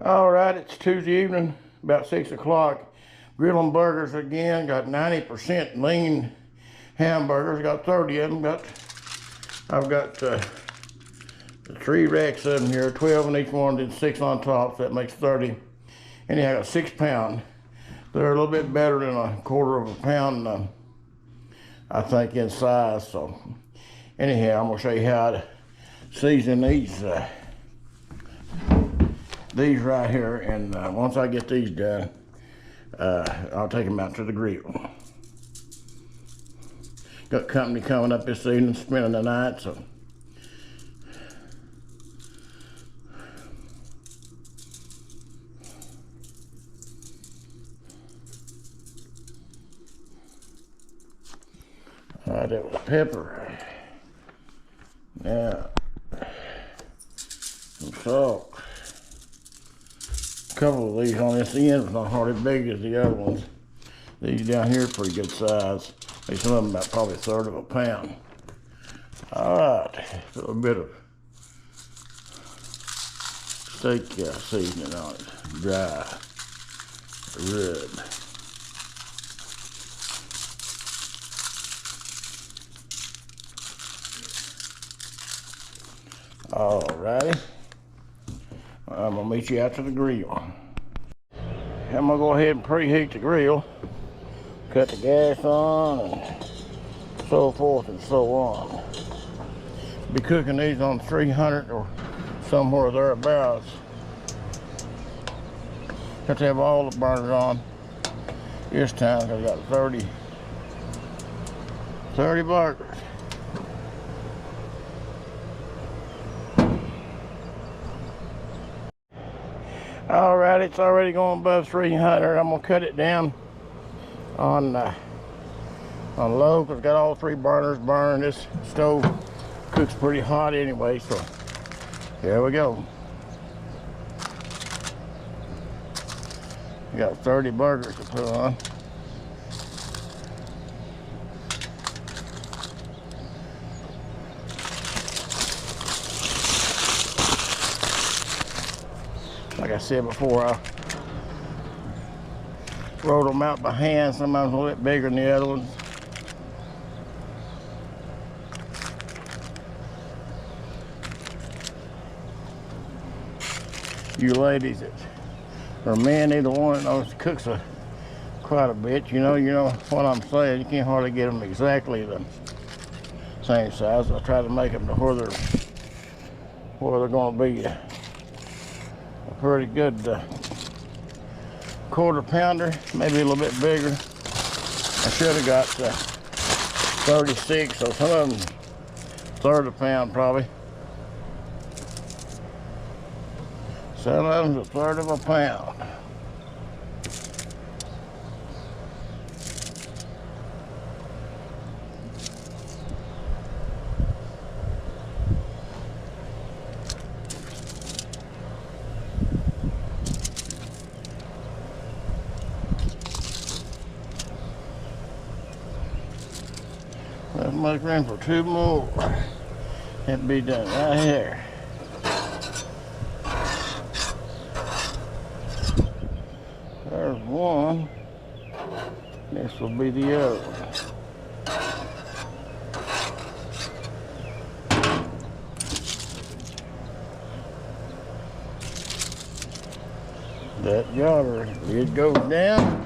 All right, it's Tuesday evening, about 6 o'clock. Grilling burgers again. Got 90% lean hamburgers. Got 30 of them. I've got the 3 racks of them here, 12 in each one, then 6 on top, so that makes 30. Anyhow, I got 6 pound. They're a little bit better than a quarter of a pound, I think, in size. So anyhow, I'm gonna show you how to season these right here, and once I get these done, I'll take them out to the grill. Got company coming up this evening, spending the night, so all right, that was pepper. Now, some salt. A couple of these on this end is not hardly as big as the other ones. These down here are pretty good size. Some of them about probably a third of a pound. All right, a little bit of steak seasoning on it, dry rub. Alrighty, I'm gonna meet you out to the grill. I'm gonna go ahead and preheat the grill, cut the gas on, and so forth and so on. Be cooking these on 300 or somewhere thereabouts. Have to have all the burners on this time. I've got 30 burgers. All right, it's already going above 300. I'm gonna cut it down on low, because I've got all 3 burners burning. This stove cooks pretty hot anyway, so here we go. We got 30 burgers to put on. Like I said before, I rolled them out by hand. Sometimes a little bit bigger than the other ones. You ladies or men, either one knows cooks quite a bit. You know what I'm saying. You can't hardly get them exactly the same size. I try to make them to where they're going to be a pretty good quarter pounder, maybe a little bit bigger. I should have got 36, so some of them third of a pound probably. Some of them's a third of a pound. Let's make room for 2 more. That'd be done right here. There's one. This will be the other one. That jobber, it goes down.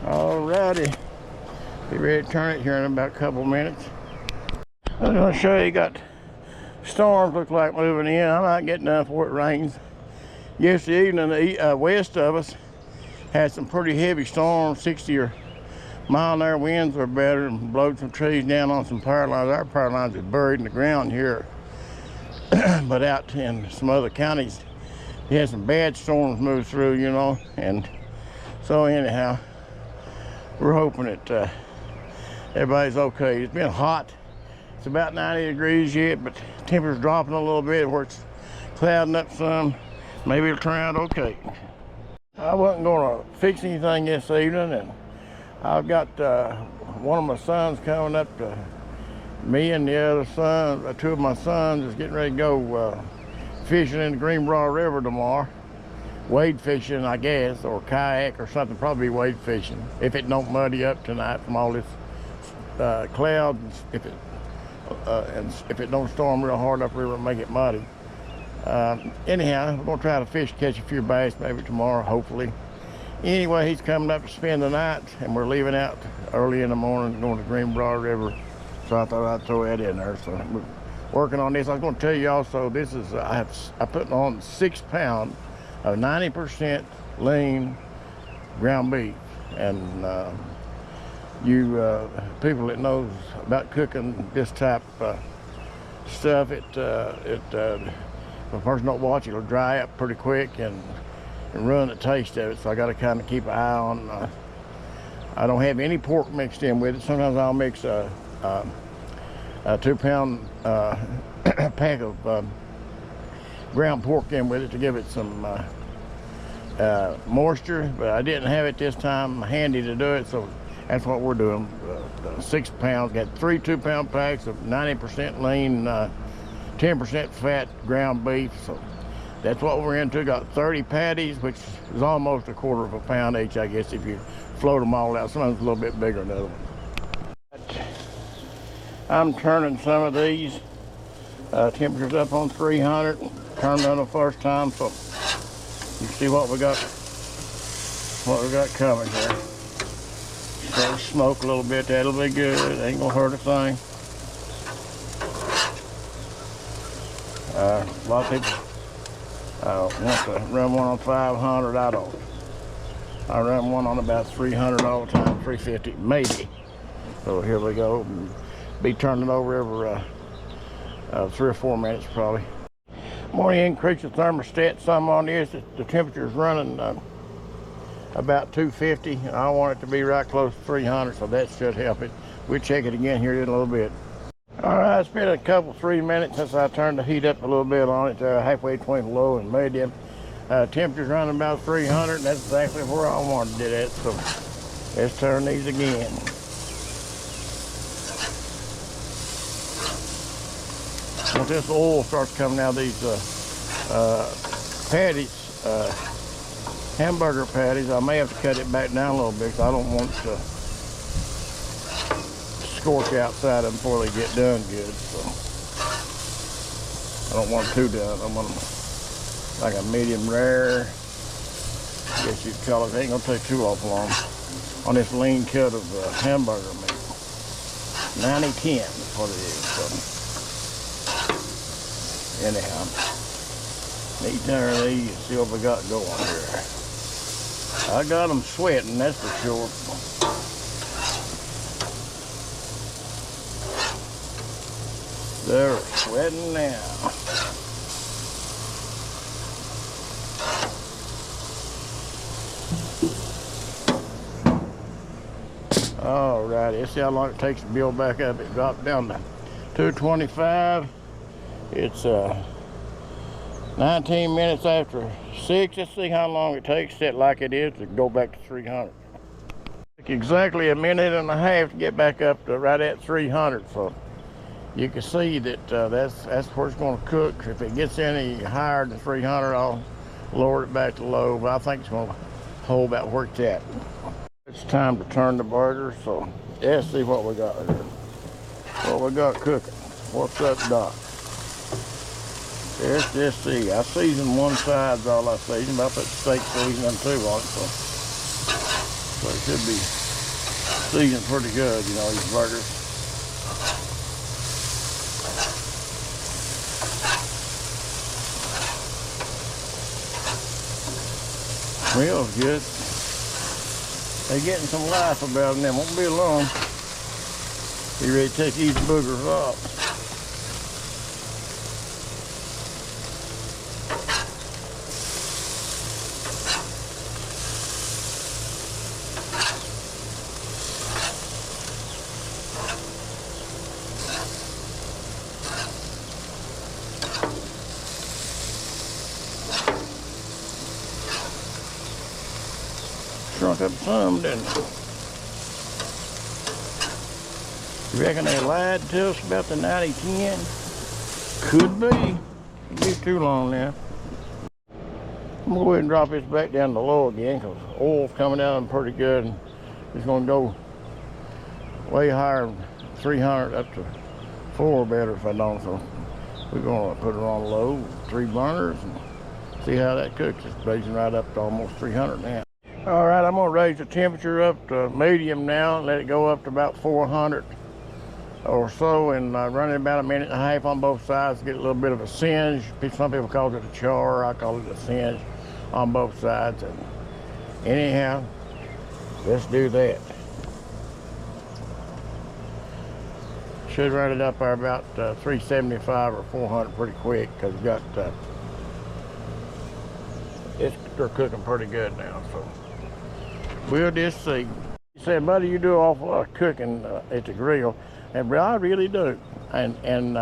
Alrighty, be ready to turn it here in about a couple minutes. I'm going to show you, got storms look like moving in. I might get done before it rains. Yesterday evening, the west of us had some pretty heavy storms, 60 or mile an hour winds were better, and blowed some trees down on some power lines. Our power lines are buried in the ground here. But out in some other counties, we had some bad storms move through, and so anyhow, we're hoping that everybody's okay. It's been hot. It's about 90 degrees yet, but temperature's dropping a little bit where it's clouding up some. Maybe it'll turn out okay. I wasn't gonna fix anything this evening, and I've got one of my sons coming up to Me and the other son, two of my sons, is getting ready to go fishing in the Greenbrier River tomorrow. Wade fishing, I guess, or kayak or something. Probably wade fishing if it don't muddy up tonight from all this clouds. And if it don't storm real hard upriver and make it muddy. Anyhow, we're gonna try to fish, catch a few bass maybe tomorrow, hopefully. Anyway, he's coming up to spend the night, and we're leaving out early in the morning, going to Greenbrier River. So I thought I'd throw that in there. So we're working on this. I was going to tell you also, this is I put on 6 pounds of 90% lean ground beef, and you people that knows about cooking this type of stuff, if a person don't watch, it'll dry up pretty quick and ruin the taste of it. So I got to kind of keep an eye on. I don't have any pork mixed in with it. Sometimes I'll mix a 2 pound pack of ground pork in with it to give it some moisture, but I didn't have it this time handy to do it, so that's what we're doing. 6 pounds, got 3 2-pound packs of 90% lean, 10% fat ground beef. So that's what we're into. Got 30 patties, which is almost a quarter of a pound each, I guess, if you float them all out. Sometimes a little bit bigger than other ones. I'm turning some of these. Temperature's up on 300. Turned on the first time, so you see what we got coming here. So smoke a little bit. That'll be good. Ain't gonna hurt a thing. A lot of people want to run one on 500. I don't. I run one on about 300 all the time, 350 maybe. So here we go. Be turning it over every 3 or 4 minutes probably. I'm going to increase the thermostat some on this. The temperature is running about 250. I want it to be right close to 300, so that should help it. We'll check it again here in a little bit. All right, it's been a couple, 3 minutes since I turned the heat up a little bit on it, halfway between low and medium. Temperature's running about 300, and that's exactly where I wanted it at. So let's turn these again. Once this oil starts coming out of these patties, hamburger patties, I may have to cut it back down a little bit because I don't want to scorch outside them before they get done good. So I don't want them too done. I want them like a medium rare. I guess you'd call it. It ain't gonna take too awful long on this lean cut of hamburger meat. 90-10 is what it is. So. Anyhow, need to turn these and see what we got going here. I got them sweating, that's for sure. They're sweating now. All right, let's see how long it takes to build back up. It dropped down to 225. It's 19 minutes after 6. Let's see how long it takes, set like it is, to go back to 300. Took exactly a minute and a half to get back up to right at 300. So you can see that that's where it's going to cook. If it gets any higher than 300, I'll lower it back to low. But I think it's going to hold about where it's at. It's time to turn the burger. So let's see what we got here. What we got cooking. What's up, Doc? Let's just see. I seasoned one side, is all I seasoned, but I put steak seasoning too on it, so it should be seasoned pretty good, you know, these burgers. Smells good. They're getting some life about them. Won't be long. Be ready to take these boogers off. Shrunk up some, didn't it? You reckon they lied to us about the 90-10? Could be. It'd be too long now. I'm gonna go ahead and drop this back down to low again because oil's coming down pretty good. And it's gonna go way higher than 300 up to 4 better if I don't. So we're gonna put it on low, 3 burners, and see how that cooks. It's blazing right up to almost 300 now. All right, I'm gonna raise the temperature up to medium now and let it go up to about 400 or so, and run it about 1.5 minutes on both sides to get a little bit of a singe. Some people call it a char, I call it a singe on both sides. And anyhow, let's do that. Should run it up there about 375 or 400 pretty quick because they're cooking pretty good now. So we'll just see. He said, buddy, you do an awful lot of cooking at the grill. And I really do. And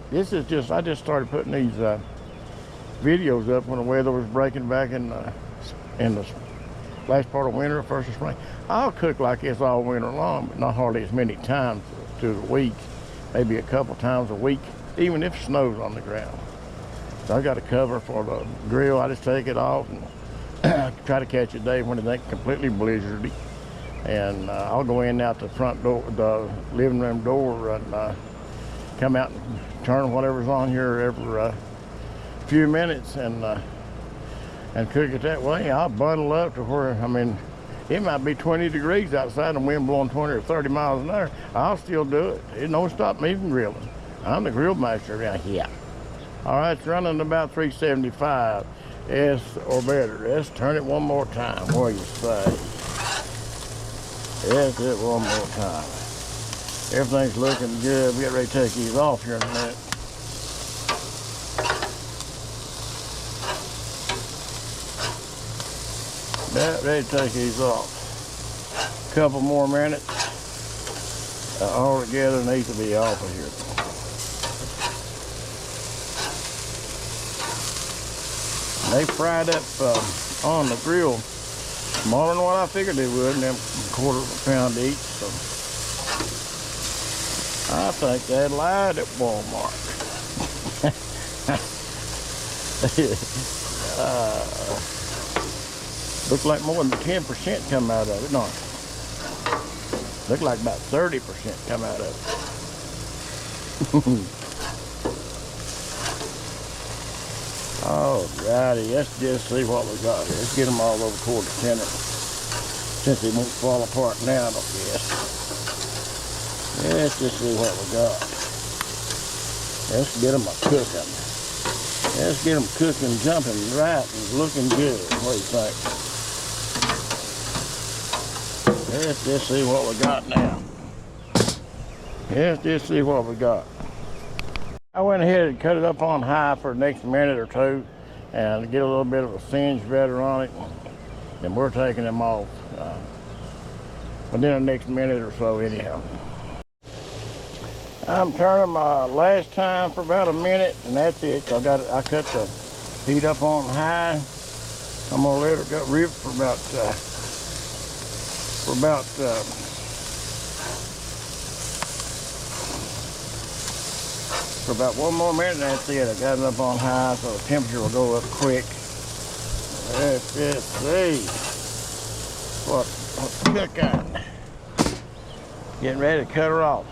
this is just, I just started putting these videos up when the weather was breaking back in the last part of winter, first of spring. I'll cook like this all winter long, but not hardly as many times through the week. Maybe a couple times a week, even if it snows on the ground. So I got a cover for the grill. I just take it off and try to catch a day when it ain't completely blizzardy. And I'll go in out the front door, the living room door, and come out and turn whatever's on here every few minutes and cook it that way. I'll bundle up to where, I mean, it might be 20 degrees outside and wind blowing 20 or 30 miles an hour. I'll still do it. It don't stop me from grilling. I'm the grill master around here. All right, it's running about 375 S or better. Let's turn it one more time. What do you say? Let's do it one more time. Everything's looking good. We get ready to take these off here in a minute. About ready to take these off. A couple more minutes. All together needs to be off of here. They fried up on the grill more than what I figured they would, and them quarter of a pound each. So I think they lied at Walmart. Looks like more than 10% come out of it, don't it? Look like about 30% come out of it. Alrighty, let's just see what we got here. Let's get them all over toward the center. Since they won't fall apart now, I don't guess. Let's just see what we got. Let's get them a-cooking. Let's get them cooking, jumping right and looking good. What do you think? Let's just see what we got now. Let's just see what we got. I went ahead and cut it up on high for the next minute or two and get a little bit of a singe better on it. And we're taking them off within the next minute or so anyhow. I'm turning my last time for about a minute, and that's it. I cut the heat up on high. I'm gonna let it go rip for about one more minute, and that's it. I got it up on high so the temperature will go up quick. Let's just see what's cooking. Getting ready to cut her off.